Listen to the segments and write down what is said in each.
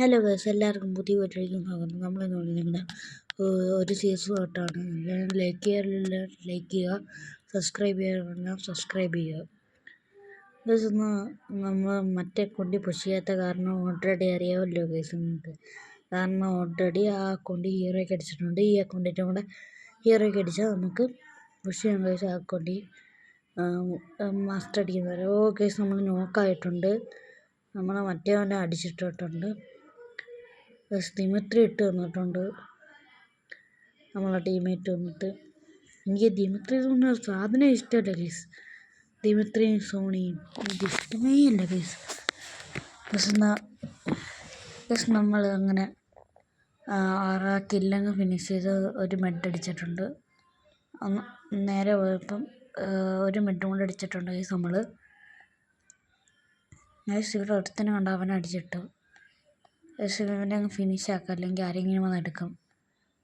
Hello guys, എല്ലാവർക്കും പുതിയ വീട്ടിലേക്ക് സ്വാഗതം. നമ്മളിന്ന് നിങ്ങളുടെ ഒരു സീരീസ് തൊട്ടാണ്. ലൈക്ക് ചെയ്യുക, സബ്സ്ക്രൈബ് ചെയ്യുക. ഗൈസ്, ഇന്ന് നമ്മൾ മറ്റേ അക്കൗണ്ടിൽ പുഷ് ചെയ്യാത്ത കാരണം ഓൾറെഡി അറിയാമല്ലോ ഗൈസ് നിങ്ങൾക്ക്. കാരണം ഓൾറെഡി ആ അക്കൗണ്ടിൽ ഹീറോയ്ക്ക് അടിച്ചിട്ടുണ്ട്. ഈ അക്കൗണ്ടിൻ്റെ കൂടെ ഹീറോയ്ക്ക് അടിച്ചാൽ നമുക്ക് പുഷ് ചെയ്യാൻ ഗൈസ്. ആ അക്കൗണ്ടിൽ മാസ്റ്റർ അടിക്കുന്നത്. ഗൈസ്, നമ്മൾ നോക്കായിട്ടുണ്ട്. നമ്മൾ മറ്റേവനെ അടിച്ചിട്ടിട്ടുണ്ട്. ദിമിത്രി ഇട്ട് തന്നിട്ടുണ്ട് നമ്മളെ ടീമേറ്റ് വന്നിട്ട്. എനിക്ക് ദിമിത്രി എന്ന് സാധനം ഇഷ്ടമല്ല ഗൈസ്. ദിമിത്രിയും സോണിയും എനിക്ക് ഇഷ്ടമേ അല്ല ഗൈസ്. നമ്മൾ അങ്ങനെ 6 കില്ലങ്ങ് ഫിനിഷ് ചെയ്ത് ഒരു മെഡ് അടിച്ചിട്ടുണ്ട്. നേരെ പോയപ്പം ഒരു മെഡും കൂടെ അടിച്ചിട്ടുണ്ട് ഗൈസ്. നമ്മൾ ഇവിടെ ഒരുത്തനെ കണ്ട് അവനെ അടിച്ചിട്ടു. ഇവനെ അങ്ങ് ഫിനിഷ് ആക്കാം, അല്ലെങ്കിൽ ആരെങ്കിലും വന്ന് എടുക്കും.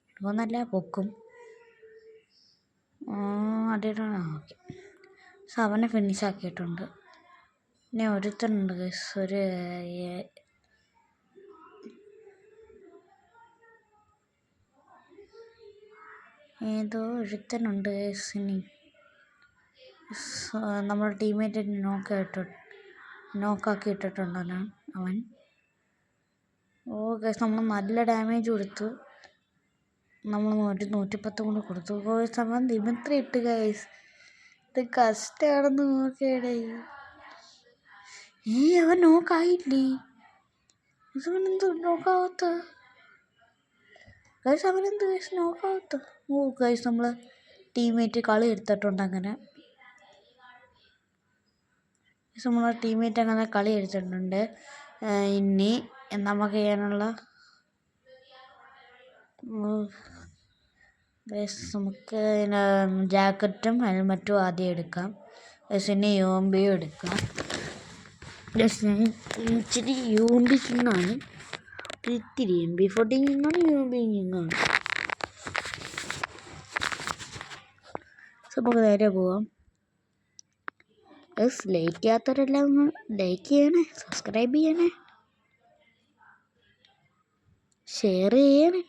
എടുക്കുമെന്നല്ല, പൊക്കും. അടിയിട്ടാണ്. ഓക്കെ, അവനെ ഫിനിഷ് ആക്കിയിട്ടുണ്ട്. പിന്നെ ഒരുത്തനുണ്ട് ഗൈസ്, ഏതോ ഒരുത്തനുണ്ട് ഗൈസ്. ഇനി നമ്മുടെ ടീമേറ്റ് നോക്കാക്കി ഇട്ടിട്ടുണ്ട് അവൻ. ഗൈസ്, നമ്മൾ നല്ല ഡാമേജ് കൊടുത്തു. നമ്മൾ 110 കൊണ്ട് കൊടുത്തു ഗൈസ്. അവൻ ദിമിത്രി ഇട്ട് ഗൈസ്. ഇത് കഷ്ടമാണെന്ന് നോക്കിയടേ. അവൻ നോക്കായില്ലേ? അവനെന്ത് നോക്കാവത്ത ഗൈസ്? അവനെന്ത് ഗൈസ് നോക്കാവത്ത? ഗൈസ്, നമ്മൾ ടീമേറ്റ് കളി എടുത്തിട്ടുണ്ട്. അങ്ങനെ നമ്മളെ ടീമേറ്റ് അങ്ങനെ കളി എടുത്തിട്ടുണ്ട്. ഇനി നമുക്ക് ചെയ്യാനുള്ള നമുക്ക് ജാക്കറ്റും ഹെൽമറ്റും ആദ്യം എടുക്കാം. പിന്നെ യോംബിയും എടുക്കാം. ഞാൻ ഇച്ചിരി യോംബി കിങ്ങാണ്. ഇത്തിരി MP40 കിങ്ങാണ്, യോംബി കിങ്ങാണ്. നമുക്ക് നേരെ പോവാം. ലൈക്ക് ചെയ്യാത്തവരെല്ലാം ഒന്ന് ലൈക്ക് ചെയ്യണേ, സബ്സ്ക്രൈബ് ചെയ്യണേ, ഷെയർ ചെയ്യണേ.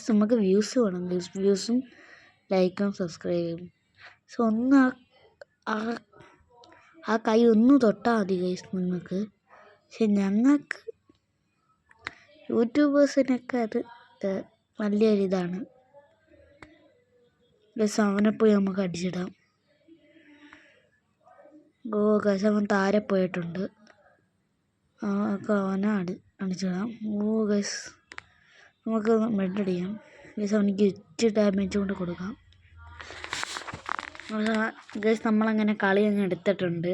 നമുക്ക് വ്യൂസ് വേണം. വ്യൂസും ലൈക്കും സബ്സ്ക്രൈബും. ഒന്ന് ആ കൈ ഒന്ന് തൊട്ടാൽ മതി ഗൈസ് നിങ്ങൾക്ക്. പക്ഷെ ഞങ്ങൾക്ക് യൂട്യൂബേഴ്സിനൊക്കെ അത് വലിയൊരിതാണ്. ഗൈസ്, അവനെ പോയി നമുക്ക് അടിച്ചിടാം. ഗൈസ്, അവൻ താരെ പോയിട്ടുണ്ട്. അവനെ അടിച്ചിടാം. ഗൈസ്, നമുക്ക് മെഡ് അടിക്കാം. ഗൈസ്, അവനിക്ക് ഇച്ചിരി ഡാമേജ് കൊണ്ട് കൊടുക്കാം. ഗൈസ്, നമ്മളങ്ങനെ കളി അങ്ങ് എടുത്തിട്ടുണ്ട്.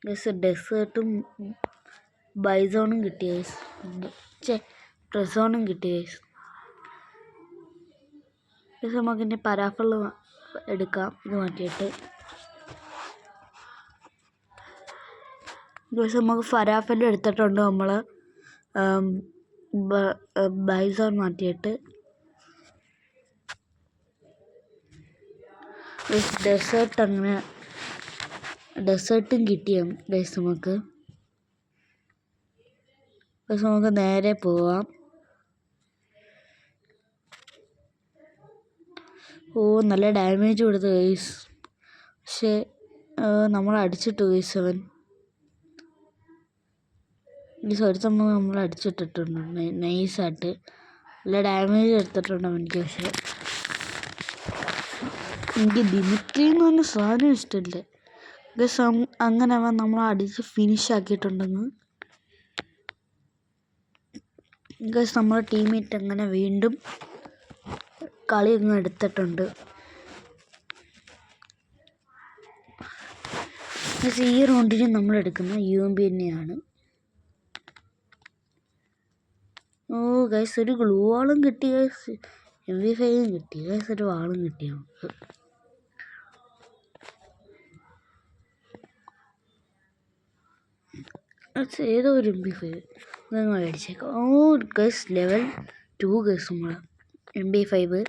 ഗൈസ്, ഡെസേർട്ടും ബൈസോണും കിട്ടി ഗൈസ്. ട്രെസോണും കിട്ടി ഗൈസ്. ഗൈസ്, നമുക്കിൻ്റെ പരാഫിൾ എടുക്കാം. ഇത് മാറ്റിയിട്ട് ഗൈസ്, നമുക്ക് ഫരാഫിൽ എടുത്തിട്ടുണ്ട്. നമ്മൾ ബൈസോൺ മാറ്റിയിട്ട് ഡെസേർട്ടും കിട്ടിയ ഗൈസ് നമുക്ക്. നമുക്ക് നേരെ പോവാം. നല്ല ഡാമേജ് കൊടുത്തു ഗൈസ്. പക്ഷേ നമ്മൾ അടിച്ചിട്ടു ഗൈസ്. അവൻ ഒരുത്തമ്മ നമ്മൾ അടിച്ചിട്ടിട്ടുണ്ട് നൈസായിട്ട്. നല്ല ഡാമേജ് എടുത്തിട്ടുണ്ട് അവനിക്ക്. പക്ഷേ എനിക്ക് ദിമിത്രി എന്ന് പറഞ്ഞ സാധനം ഇഷ്ടമില്ല ഗൈസ്. അങ്ങനെ അവൻ നമ്മളെ അടിച്ച് ഫിനിഷ് ആക്കിയിട്ടുണ്ടെന്ന് ഗൈസ്. നമ്മളെ ടീമേറ്റ് അങ്ങനെ വീണ്ടും കളി അങ്ങ് എടുത്തിട്ടുണ്ട്. ഈ റൗണ്ടിന് നമ്മൾ എടുക്കുന്ന UMP തന്നെയാണ്. ഗൈസ്, ഒരു ഗ്ലൂ വാളും കിട്ടി ഗൈസ്. MP5 കിട്ടി ഗൈസ്. ഒരു വാളും കിട്ടി നമുക്ക്. ഏതോ ഒരു MP5 മേടിച്ചേക്കാം. Guys, level 2 guys. നമ്മളെ MP5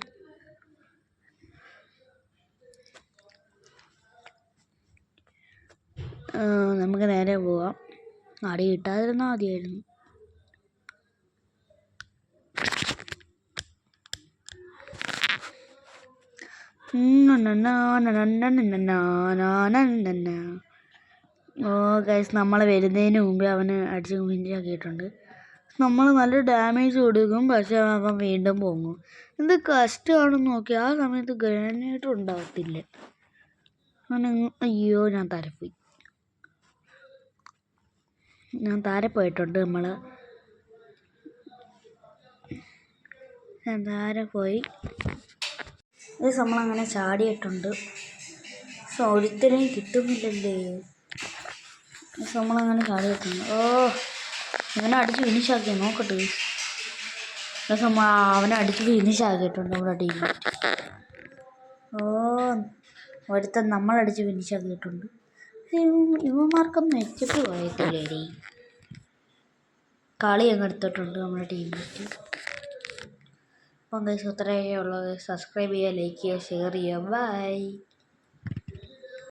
നമുക്ക് നേരെ പോവാം. അടി കിട്ടാതിരുന്നാൽ മതിയായിരുന്നു. ഓ ഗൈസ്, നമ്മൾ വരുന്നതിന് മുമ്പേ അവന് അടിച്ച് മിന്നിയാക്കിയിട്ടുണ്ട്. നമ്മൾ നല്ല ഡാമേജ് കൊടുക്കും, പക്ഷെ അവൻ വീണ്ടും പൊങ്ങും. എന്ത് കഷ്ടമാണെന്ന് നോക്കി. ആ സമയത്ത് ഗ്രനേഡ് ഉണ്ടാകത്തില്ല. അയ്യോ, ഞാൻ താരപ്പോയിട്ടുണ്ട്. ഞാൻ താരെ പോയി. നമ്മളങ്ങനെ ചാടിയിട്ടുണ്ട്. പക്ഷെ ഒരുത്തരെയും കിട്ടുന്നില്ലല്ലേ. നമ്മളങ്ങനെ ചാടിയിട്ടുണ്ട്. ഓ, ഇവനെ അടിച്ച് ഫിനിഷാക്കിയ നോക്കട്ടെ. അവനെ അടിച്ച് ഫിനിഷാക്കിയിട്ടുണ്ട് നമ്മുടെ ടീം. ഓ, ഒരുത്തൻ നമ്മളടിച്ച് ഫിനിഷാക്കിയിട്ടുണ്ട്. ഇവന്മാർക്കൊന്നും എത്തിട്ട് പോയത്തില്ലേടി. കളി അങ്ങ് എടുത്തിട്ടുണ്ട് നമ്മുടെ ടീമിലേക്ക്. അപ്പം ഗൈസ്, അത്രയേ ഉള്ളത്. സബ്സ്ക്രൈബ് ചെയ്യുക, ലൈക്ക് ചെയ്യുക, ഷെയർ ചെയ്യുക. ബൈ.